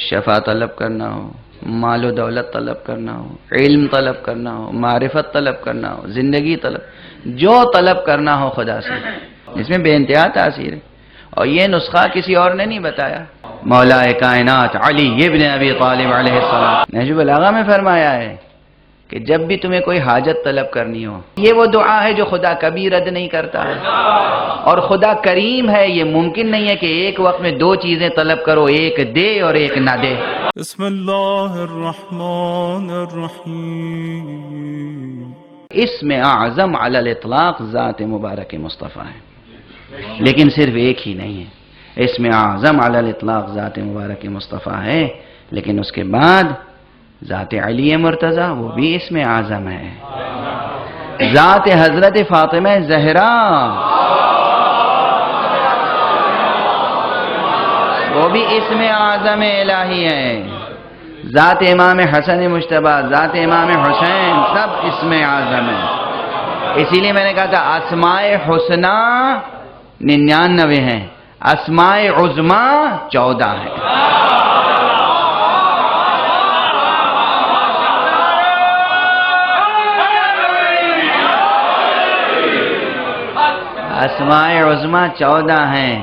شفا طلب کرنا ہو، مال و دولت طلب کرنا ہو، علم طلب کرنا ہو، معرفت طلب کرنا ہو، زندگی طلب، جو طلب کرنا ہو خدا سے، اس میں بے انتہا تاثیر ہے۔ اور یہ نسخہ کسی اور نے نہیں بتایا، مولا کائنات علی ابن ابی طالب علیہ السلام نہج البلاغہ میں فرمایا ہے کہ جب بھی تمہیں کوئی حاجت طلب کرنی ہو، یہ وہ دعا ہے جو خدا کبھی رد نہیں کرتا ہے، اور خدا کریم ہے، یہ ممکن نہیں ہے کہ ایک وقت میں دو چیزیں طلب کرو، ایک دے اور ایک نہ دے۔ بسم اللہ الرحمن الرحیم۔ اسم اعظم علی الاطلاق ذات مبارک مصطفیٰ ہے، لیکن صرف ایک ہی نہیں ہے، اسم اعظم علی الاطلاق ذات مبارک مصطفیٰ ہے، لیکن اس کے بعد ذات علی مرتضی وہ بھی اسم اعظم ہے، ذات حضرت فاطمہ زہرا وہ بھی اسم اعظم الہی ہے، ذات امام حسن مجتبی، ذات امام حسین، سب اسم اعظم ہے۔ اسی لیے میں نے کہا تھا اسماء حسنہ 99 ہیں، اسماء عظمی 14 ہیں۔ اسماء عظمی 14 ہیں،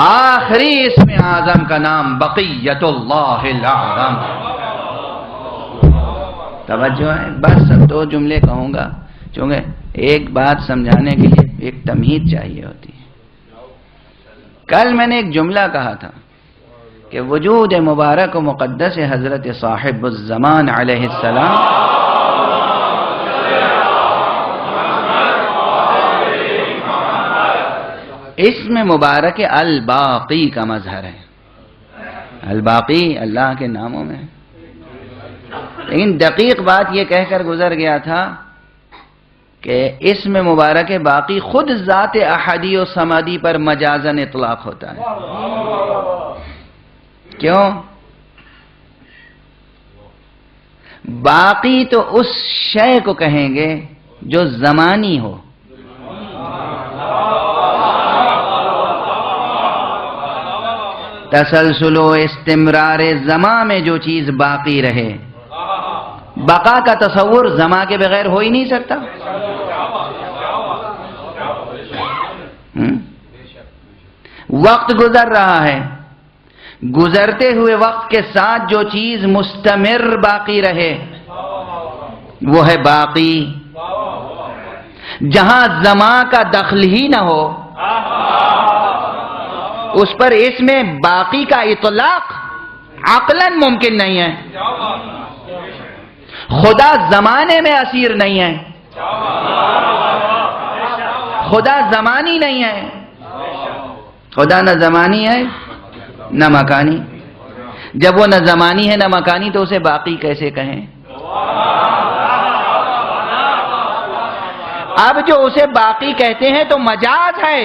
آخری اسم اعظم کا نام بقیت اللہ الاعظم۔ توجہ ہے، بس اب 2 جملے کہوں گا، چونکہ ایک بات سمجھانے کے لیے ایک تمہید چاہیے ہوتی ہے۔ کل میں نے ایک جملہ کہا تھا کہ وجود مبارک و مقدس حضرت صاحب الزمان علیہ السلام اسم مبارک الباقی کا مظہر ہے۔ الباقی اللہ کے ناموں میں ہے، لیکن دقیق بات یہ کہہ کر گزر گیا تھا کہ اسم مبارک باقی خود ذات احدی و صمدی پر مجازن اطلاق ہوتا ہے۔ کیوں؟ باقی تو اس شے کو کہیں گے جو زمانی ہو، تسلسل و استمرار زمان میں جو چیز باقی رہے، بقا کا تصور زمان کے بغیر ہو ہی نہیں سکتا۔ وقت گزر رہا ہے، گزرتے ہوئے وقت کے ساتھ جو چیز مستمر باقی رہے وہ ہے باقی۔ جہاں زمان کا دخل ہی نہ ہو اس پر اس میں باقی کا اطلاق عقلاً ممکن نہیں ہے۔ خدا زمانے میں اسیر نہیں ہے، خدا زمانی نہیں ہے، خدا نہ زمانی ہے نہ مکانی۔ جب وہ نہ زمانی ہے نہ مکانی تو اسے باقی کیسے کہیں؟ اب جو اسے باقی کہتے ہیں تو مجاز ہے،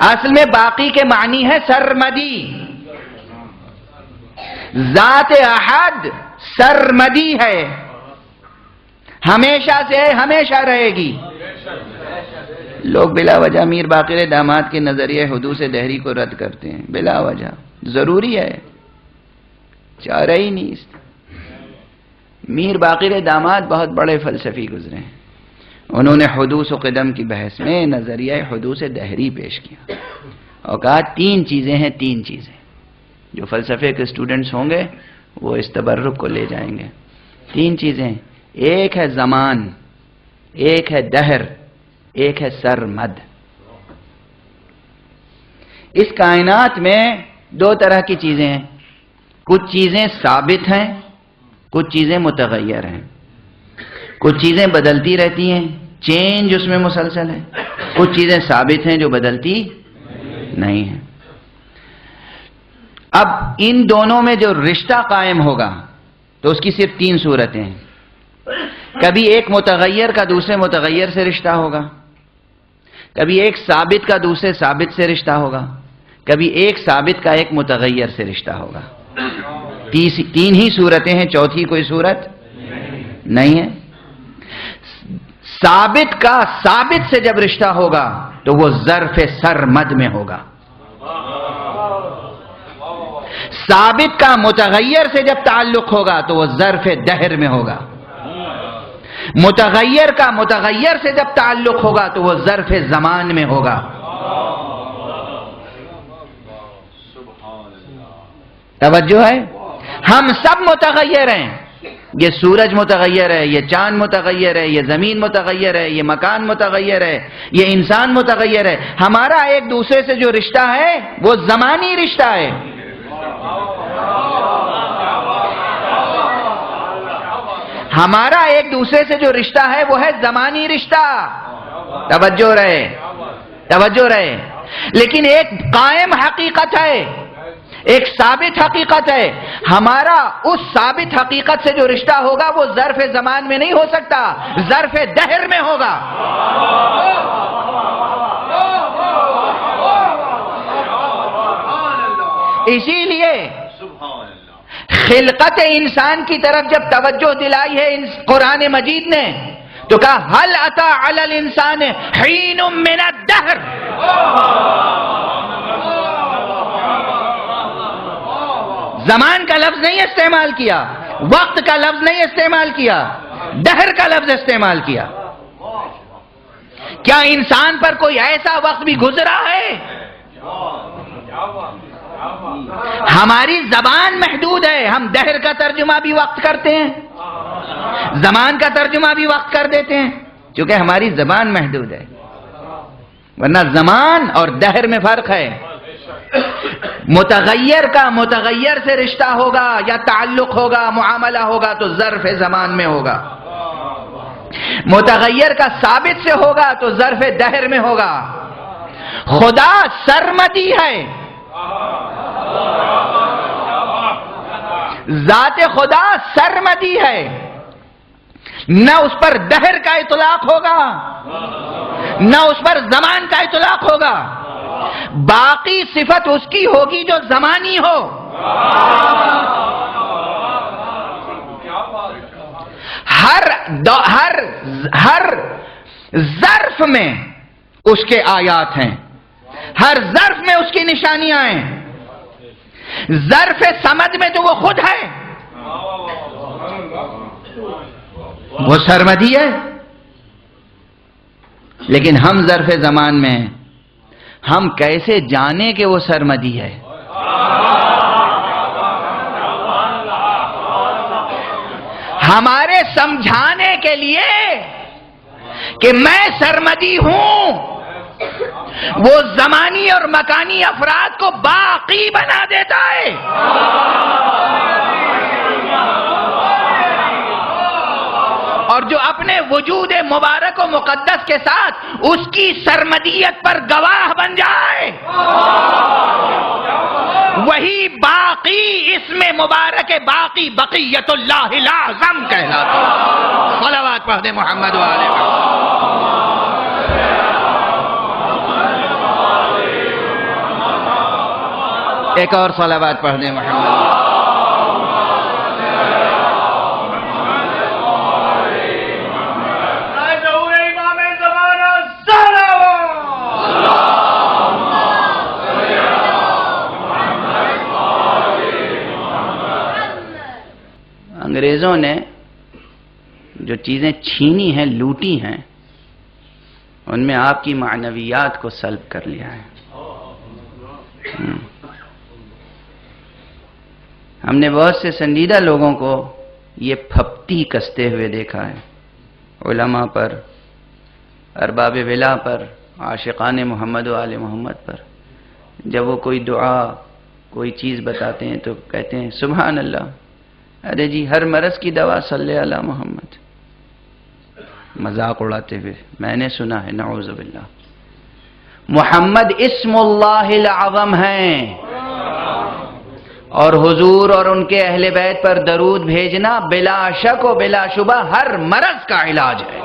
اصل میں باقی کے معنی ہے سرمدی۔ ذات احد سرمدی ہے، ہمیشہ سے ہے، ہمیشہ رہے گی۔ لوگ بلا وجہ میر باقر داماد کے نظریہ حدوث دہری کو رد کرتے ہیں، بلا وجہ، ضروری ہے، چارہ ہی نہیں۔ میر باقر داماد بہت بڑے فلسفی گزرے ہیں، انہوں نے حدوث و قدم کی بحث میں نظریہ حدوث دہری پیش کیا اور کہا 3 چیزیں ہیں، 3 چیزیں۔ جو فلسفے کے اسٹوڈنٹس ہوں گے وہ اس تبرک کو لے جائیں گے۔ 3 چیزیں، ایک ہے زمان، ایک ہے دہر، ایک ہے سرمد۔ اس کائنات میں 2 طرح کی چیزیں ہیں، کچھ چیزیں ثابت ہیں، کچھ چیزیں متغیر ہیں۔ کچھ چیزیں بدلتی رہتی ہیں، چینج اس میں مسلسل ہے، کچھ چیزیں ثابت ہیں جو بدلتی نہیں ہیں۔ اب ان دونوں میں جو رشتہ قائم ہوگا تو اس کی صرف 3 صورتیں ہیں۔ کبھی ایک متغیر کا دوسرے متغیر سے رشتہ ہوگا، کبھی ایک ثابت کا دوسرے ثابت سے رشتہ ہوگا، کبھی ایک ثابت کا ایک متغیر سے رشتہ ہوگا۔ 3 ہی صورتیں ہیں، چوتھی کوئی صورت نہیں ہے۔ ثابت کا ثابت سے جب رشتہ ہوگا تو وہ ظرف سرمد میں ہوگا۔ ثابت کا متغیر سے جب تعلق ہوگا تو وہ ظرف دہر میں ہوگا، متغیر کا متغیر سے جب تعلق ہوگا تو وہ ظرف زمان میں ہوگا۔ توجہ ہے؟ ہم سب متغیر ہیں، یہ سورج متغیر ہے، یہ چاند متغیر ہے، یہ زمین متغیر ہے، یہ مکان متغیر ہے، یہ انسان متغیر ہے۔ ہمارا ایک دوسرے سے جو رشتہ ہے وہ زمانی رشتہ ہے۔ ہمارا ایک دوسرے سے جو رشتہ ہے وہ ہے زمانی رشتہ۔ توجہ رہے، توجہ رہے۔ لیکن ایک قائم حقیقت ہے، ایک ثابت حقیقت ہے۔ ہمارا اس ثابت حقیقت سے جو رشتہ ہوگا وہ ظرف زمان میں نہیں ہو سکتا، ظرف دہر میں ہوگا۔ اسی لیے خلقت انسان کی طرف جب توجہ دلائی ہے قرآن مجید نے تو کہا هل اتى على الانسان حين من الدهر، زمان کا لفظ نہیں استعمال کیا، وقت کا لفظ نہیں استعمال کیا، دہر کا لفظ استعمال کیا۔ کیا انسان پر کوئی ایسا وقت بھی گزرا ہے؟ ہماری زبان محدود ہے، ہم دہر کا ترجمہ بھی وقت کرتے ہیں، زمان کا ترجمہ بھی وقت کر دیتے ہیں، چونکہ ہماری زبان محدود ہے، ورنہ زمان اور دہر میں فرق ہے۔ متغیر کا متغیر سے رشتہ ہوگا یا تعلق ہوگا، معاملہ ہوگا تو ظرف زمان میں ہوگا، متغیر کا ثابت سے ہوگا تو ظرف دہر میں ہوگا۔ خدا سرمدی ہے، ذات خدا سرمدی ہے، نہ اس پر دہر کا اطلاق ہوگا نہ اس پر زمان کا اطلاق ہوگا، باقی صفت اس کی ہوگی جو زمانی ہو۔ ہر ظرف میں اس کے آیات ہیں، ہر ظرف میں اس کی نشانیاں ہیں۔ ظرف سمد میں تو وہ خود ہے، وہ سرمدی ہے، لیکن ہم ظرف زمان میں ہیں، ہم کیسے جانیں کہ وہ سرمدی ہے؟ ہمارے سمجھانے کے لیے کہ میں سرمدی ہوں، وہ زمانی اور مکانی افراد کو باقی بنا دیتا ہے۔ اور جو اپنے وجود مبارک و مقدس کے ساتھ اس کی سرمدیت پر گواہ بن جائے، وہی باقی اسم مبارک باقی بقیت اللہ الاعظم کہلاتا ہے۔ صلوات پڑھ دے محمد وآلہ محمد۔ ایک اور صلوات پڑھ دیں محمد۔ انگریزوں نے جو چیزیں چھینی ہیں، لوٹی ہیں، ان میں آپ کی معنویات کو سلب کر لیا ہے۔ ہم نے بہت سے سنجیدہ لوگوں کو یہ پھپتی کستے ہوئے دیکھا ہے، علماء پر، ارباب ولا پر، عاشقان محمد و آل محمد پر۔ جب وہ کوئی دعا کوئی چیز بتاتے ہیں تو کہتے ہیں سبحان اللہ، ارے جی ہر مرض کی دوا صلی علی محمد، مذاق اڑاتے ہوئے میں نے سنا ہے، نعوذ باللہ۔ محمد اسم اللہ الاعظم ہیں، اور حضور اور ان کے اہل بیت پر درود بھیجنا بلا شک و بلا شبہ ہر مرض کا علاج ہے۔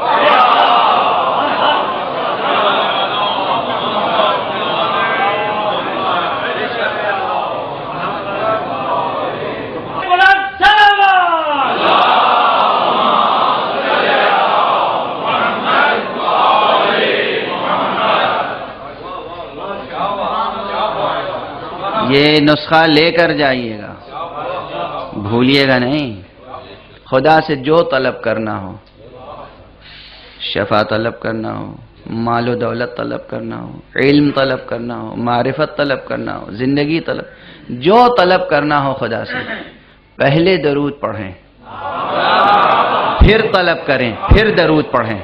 یہ نسخہ لے کر جائیے گا، بھولیے گا نہیں۔ خدا سے جو طلب کرنا ہو، شفا طلب کرنا ہو، مال و دولت طلب کرنا ہو، علم طلب کرنا ہو، معرفت طلب کرنا ہو، زندگی طلب، جو طلب کرنا ہو خدا سے، پہلے درود پڑھیں، پھر طلب کریں، پھر درود پڑھیں۔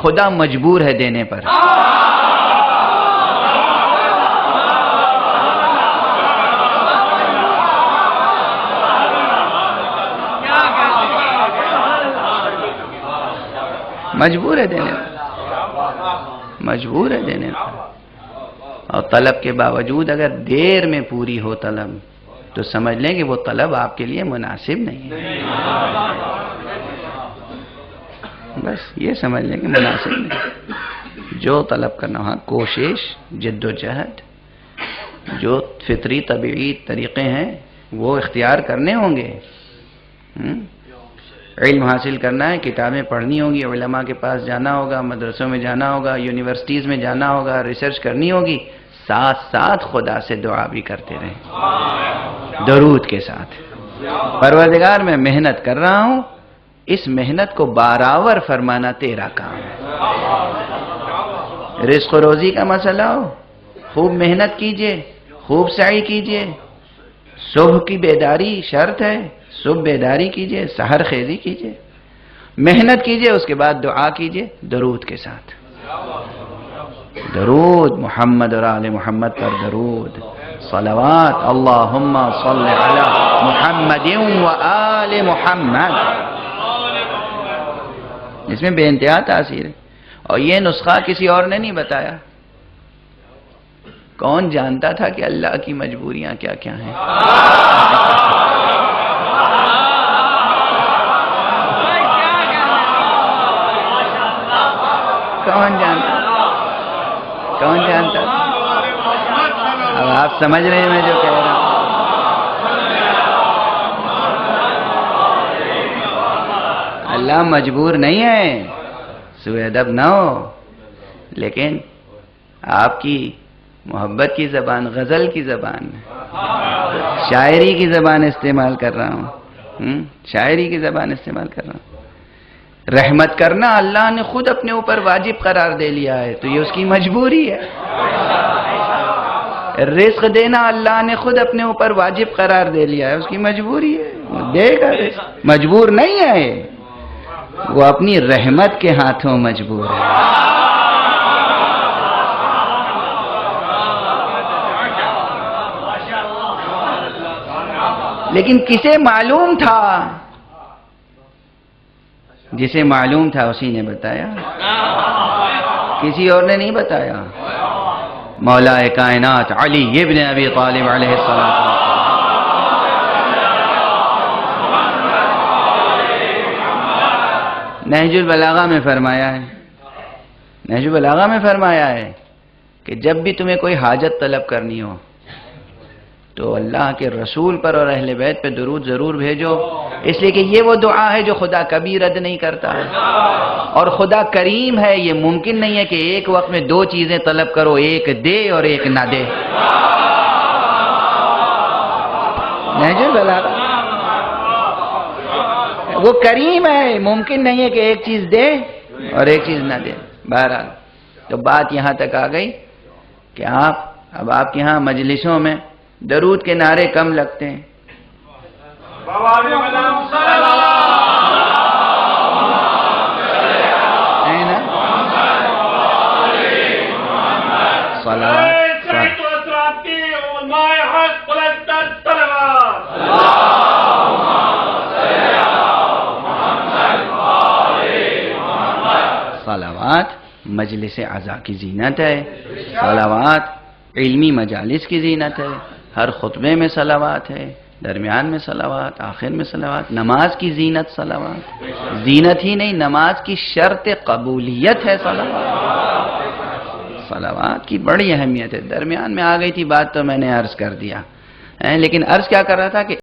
خدا مجبور ہے دینے پر۔ مجبور ہے دینے پر، مجبور ہے دینے پر۔ اور طلب کے باوجود اگر دیر میں پوری ہو طلب تو سمجھ لیں کہ وہ طلب آپ کے لیے مناسب نہیں ہے، بس یہ سمجھ لیں کہ مناسب نہیں۔ جو طلب کرنا ہاں، کوشش، جد و جہد، جو فطری طبیعی طریقے ہیں وہ اختیار کرنے ہوں گے۔ علم حاصل کرنا ہے، کتابیں پڑھنی ہوں گی، علماء کے پاس جانا ہوگا، مدرسوں میں جانا ہوگا، یونیورسٹیز میں جانا ہوگا، ریسرچ کرنی ہوگی، ساتھ ساتھ خدا سے دعا بھی کرتے رہیں درود کے ساتھ۔ پروردگار میں محنت کر رہا ہوں، اس محنت کو برابر فرمانا تیرا کام ہے۔ رزق و روزی کا مسئلہ ہو، خوب محنت کیجئے، خوب سعی کیجئے۔ صبح کی بیداری شرط ہے، صبح بیداری کیجئے، سحر خیزی کیجئے، محنت کیجئے، اس کے بعد دعا کیجئے درود کے ساتھ۔ درود، محمد اور آل محمد پر درود، صلوات، اللہم صل علی محمد و آل محمد، اس میں بے انتہا تاثیر ہے۔ اور یہ نسخہ کسی اور نے نہیں بتایا۔ کون جانتا تھا کہ اللہ کی مجبوریاں کیا کیا ہیں؟ کون جانتا؟ کون جانتا؟ اب آپ سمجھ رہے ہیں میں جو کہہ رہا ہوں؟ اللہ مجبور نہیں ہے، سوء ادب نہ ہو، لیکن آپ کی محبت کی زبان، غزل کی زبان، شاعری کی زبان استعمال کر رہا ہوں، شاعری کی زبان استعمال کر رہا ہوں۔ رحمت کرنا اللہ نے خود اپنے اوپر واجب قرار دے لیا ہے، تو یہ اس کی مجبوری ہے۔ رزق دینا اللہ نے خود اپنے اوپر واجب قرار دے لیا ہے، اس کی مجبوری ہے، دے گا رزق، مجبور نہیں ہے، وہ اپنی رحمت کے ہاتھوں مجبور ہے۔ لیکن کسے معلوم تھا؟ جسے معلوم تھا اسی نے بتایا، کسی اور نے نہیں بتایا۔ مولا کائنات علی ابن ابی طالب علیہ السلام، نہج البلاغہ میں فرمایا ہے، نہج البلاغہ میں فرمایا ہے کہ جب بھی تمہیں کوئی حاجت طلب کرنی ہو تو اللہ کے رسول پر اور اہل بیت پہ درود ضرور بھیجو، اس لیے کہ یہ وہ دعا ہے جو خدا کبھی رد نہیں کرتا ہے، اور خدا کریم ہے، یہ ممکن نہیں ہے کہ ایک وقت میں دو چیزیں طلب کرو، ایک دے اور ایک نہ دے۔ نہج البلاغہ، وہ کریم ہے، ممکن نہیں ہے کہ ایک چیز دے اور ایک چیز نہ دے۔ بہرحال تو بات یہاں تک آ گئی کہ اب آپ کے ہاں مجلسوں میں درود کے نعرے کم لگتے ہیں، ہے نا؟ صلوات مجلس عزا کی زینت ہے، صلوات علمی مجالس کی زینت ہے، ہر خطبے میں صلوات ہے، درمیان میں صلوات، آخر میں صلوات، نماز کی زینت صلوات، زینت ہی نہیں نماز کی شرط قبولیت ہے صلوات، صلوات کی بڑی اہمیت ہے۔ درمیان میں آ گئی تھی بات تو میں نے عرض کر دیا، لیکن عرض کیا کر رہا تھا کہ